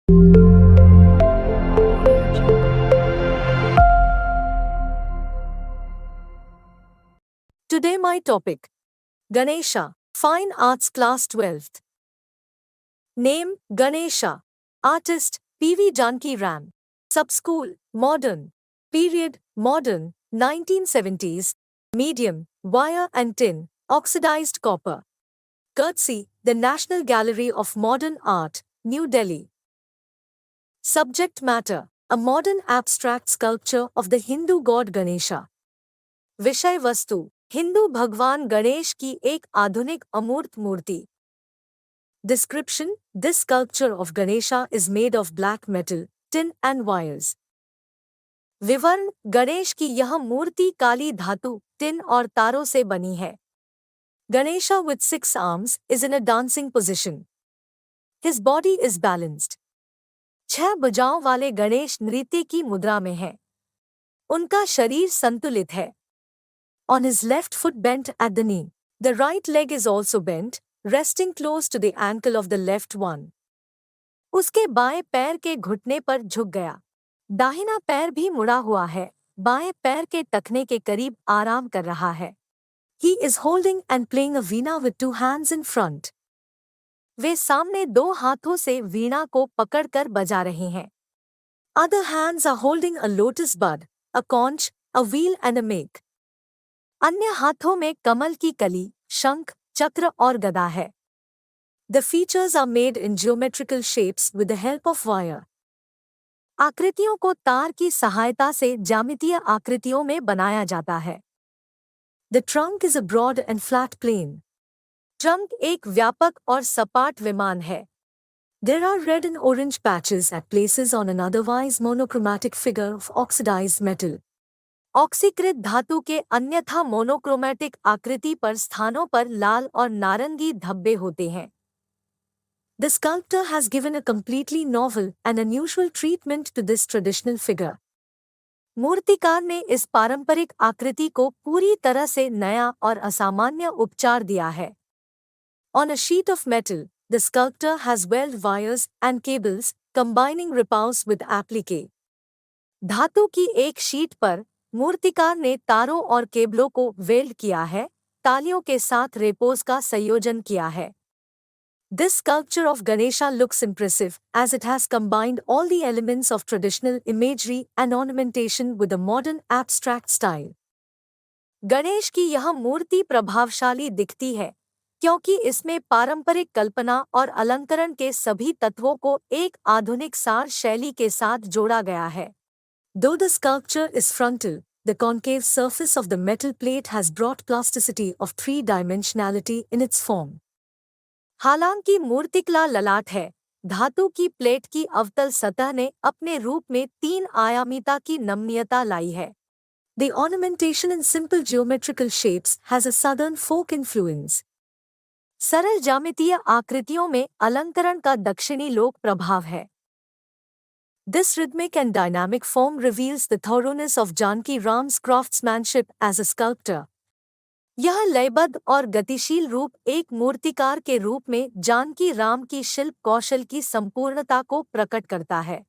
Today my topic, Ganesha, Fine Arts Class 12th. Name, Ganesha. Artist, P.V. Janki Ram. Sub-school, Modern. Period, Modern, 1970s. Medium, Wire and Tin, Oxidized Copper. Courtesy, the National Gallery of Modern Art, New Delhi. Subject matter, a modern abstract sculpture of the Hindu god Ganesha. विषय वस्तु, हिंदू भगवान गणेश की एक आधुनिक अमूर्त मूर्ति. Description, this sculpture of Ganesha is made of black metal, tin and wires. विवरण, गणेश की यह मूर्ति काली धातु, tin और तारों से बनी है. Ganesha with 6 arms is in a dancing position. His body is balanced. 6 भुजाओं वाले गणेश नृत्य की मुद्रा में है. उनका शरीर संतुलित है. On his left foot bent at the knee. The right leg is also bent, resting close to the ankle of the left one. उसके बाएं पैर के घुटने पर झुक गया. दाहिना पैर भी मुड़ा हुआ है, बाएं पैर के टखने के करीब आराम कर रहा है. He is holding and playing a veena with 2 hands in front. वे सामने 2 हाथों से वीणा को पकड़कर बजा रहे हैं. Other hands are holding a lotus bud, a conch, a wheel and a make. अन्य हाथों में कमल की कली, शंख, चक्र और गदा है. The features are made in geometrical shapes with the help of wire. आकृतियों को तार की सहायता से ज्यामितीय आकृतियों में बनाया जाता है. The trunk is a broad and flat plane. Trunk एक व्यापक और सपाट विमान है. There are red and orange patches at places on an otherwise monochromatic figure of oxidized metal. ऑक्सीकृत धातु के अन्यथा मोनोक्रोमैटिक आकृति पर स्थानों पर लाल और नारंगी धब्बे होते हैं. The sculptor has given a completely novel and unusual treatment to this traditional figure. मूर्तिकार ने इस पारंपरिक आकृति को पूरी तरह से नया और असामान्य उपचार दिया है. On a sheet of metal, the sculptor has welded wires and cables, combining repousse with applique. धातु की एक शीट पर मूर्तिकार ने तारों और केबलों को वेल्ड किया है, तालियों के साथ रेपोज का संयोजन किया है. This sculpture of Ganesha looks impressive as it has combined all the elements of traditional imagery and ornamentation with a modern abstract style. Ganesh की यह मूर्ति प्रभावशाली दिखती है क्योंकि इसमें पारंपरिक कल्पना और अलंकरण के सभी तत्वों को एक आधुनिक सार शैली के साथ जोड़ा गया है. Though the sculpture is frontal, the concave surface of the metal plate has brought plasticity of 3-dimensionality in its form. हालांकि मूर्तिकला ललाट है, धातु की प्लेट की अवतल सतह ने अपने रूप में 3 आयामीता की नमनीयता लाई है. The ornamentation in simple geometrical shapes has a southern folk influence. सरल ज्यामितीय आकृतियों में अलंकरण का दक्षिणी लोक प्रभाव है. This rhythmic and dynamic form reveals the thoroughness of Janki Ram's craftsmanship as a sculptor. यह लयबद्ध और गतिशील रूप एक मूर्तिकार के रूप में जानकी राम की शिल्प कौशल की संपूर्णता को प्रकट करता है.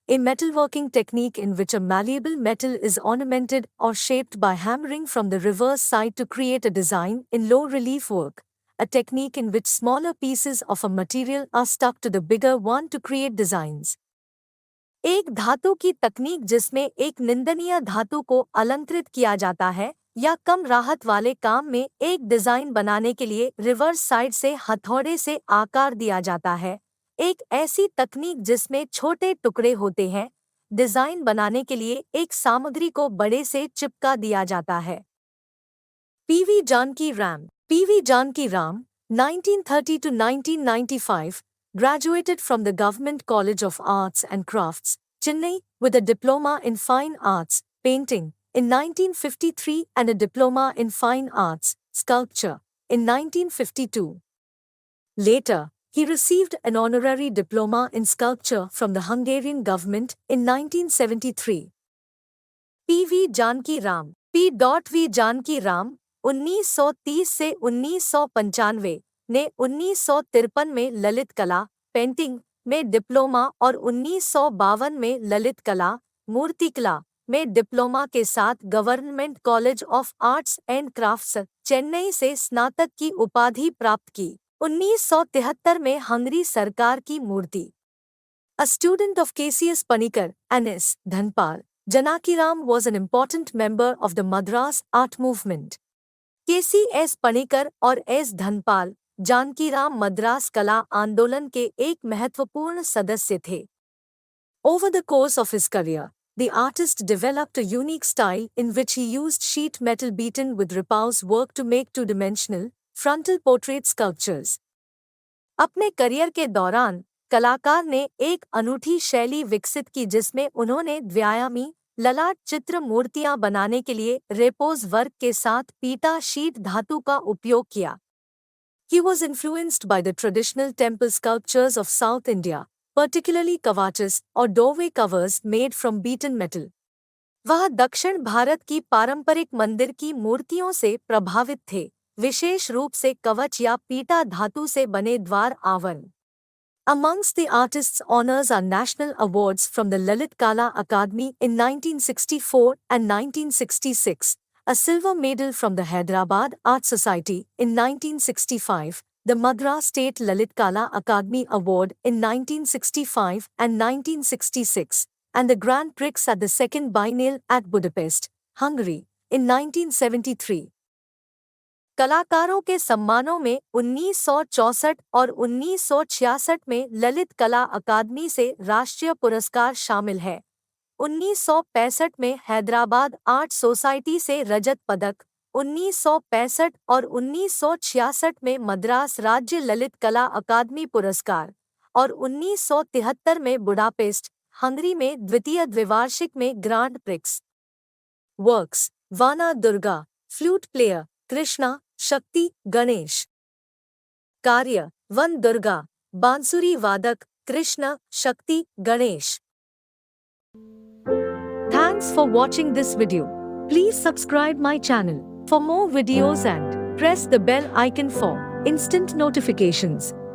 A metalworking technique in which a malleable metal is ornamented or shaped by hammering from the reverse side to create a design in low relief work. A technique in which smaller pieces of a material are stuck to the bigger one to create designs. एक धातु की तकनीक जिसमें एक निंदनीय धातु को अलंकृत किया जाता है या कम राहत वाले काम में एक डिजाइन बनाने के लिए रिवर्स साइड से हथौड़े से आकार दिया जाता है. एक ऐसी तकनीक जिसमें छोटे टुकड़े होते हैं, डिजाइन बनाने के लिए एक सामग्री को बड़े से चिपका दिया जाता है. P.V. Janki Ram. P.V. Janki Ram, 1930 to 1995, graduated from the Government College of Arts and Crafts, Chennai, with a diploma in Fine Arts, Painting, in 1953 and a diploma in Fine Arts, Sculpture, in 1952. Later, he received an honorary diploma in Sculpture from the Hungarian government in 1973. P.V. Janki Ram. P.V. Janki Ram, 1930 से 1995 ने 1953 में ललित कला, painting, में diploma और 1952 में ललित कला, मूर्तिकला में डिप्लोमा के साथ government college of arts and crafts, Chennai से स्नातक की उपाधि प्राप्त की। 1973 में हंगरी सरकार की मूर्ति। A student of K.C.S. Panikar and S. Dhanpal, Janakiram was an important member of the Madras art movement. K.C.S. Panikar और S. धनपाल जानकीराम मद्रास कला आंदोलन के एक महत्वपूर्ण सदस्य थे। Over the course of his career, the artist developed a unique style in which he used sheet metal beaten with Ripaus work to make two-dimensional, frontal portrait sculptures. अपने career के दौरान कलाकार ने एक अनूठी शैली विकसित की जिसमें उन्होंने द्व्यायामी ललाट चित्र मूर्तियां बनाने के लिए रेपोज वर्क के साथ पीटा शीट धातु का उपयोग किया। He was influenced by the traditional temple sculptures of South India, particularly kavachas or doorway covers made from beaten metal. वह दक्षिण भारत की पारंपरिक मंदिर की मूर्तियों से प्रभावित थे, विशेष रूप से कवच या पीटा धातु से बने द्वार आवरण। Amongst the artist's honors are national awards from the Lalit Kala Akademi in 1964 and 1966, a silver medal from the Hyderabad Art Society in 1965, the Madras State Lalit Kala Akademi Award in 1965 and 1966, and the Grand Prix at the Second Biennial at Budapest, Hungary, in 1973. कलाकारों के सम्मानों में 1964 और 1966 में ललित कला अकादमी से राष्ट्रीय पुरस्कार शामिल है। 1965 में हैदराबाद आर्ट सोसाइटी से रजत पदक, 1965 और 1966 में मद्रास राज्य ललित कला अकादमी पुरस्कार और 1973 में बुडापेस्ट, हंगरी में द्वितीय द्विवार्षिक में ग्रांड प्रिक्स। वर्क्स: वाना दुर्गा, फ्लूट प्लेयर, कृष्णा, शक्ति, गणेश। कार्य: वन दुर्गा, बांसुरी वादक, कृष्ण, शक्ति, Ganesh. Thanks for watching this video. Please subscribe my channel for more videos and press the bell icon for instant notifications.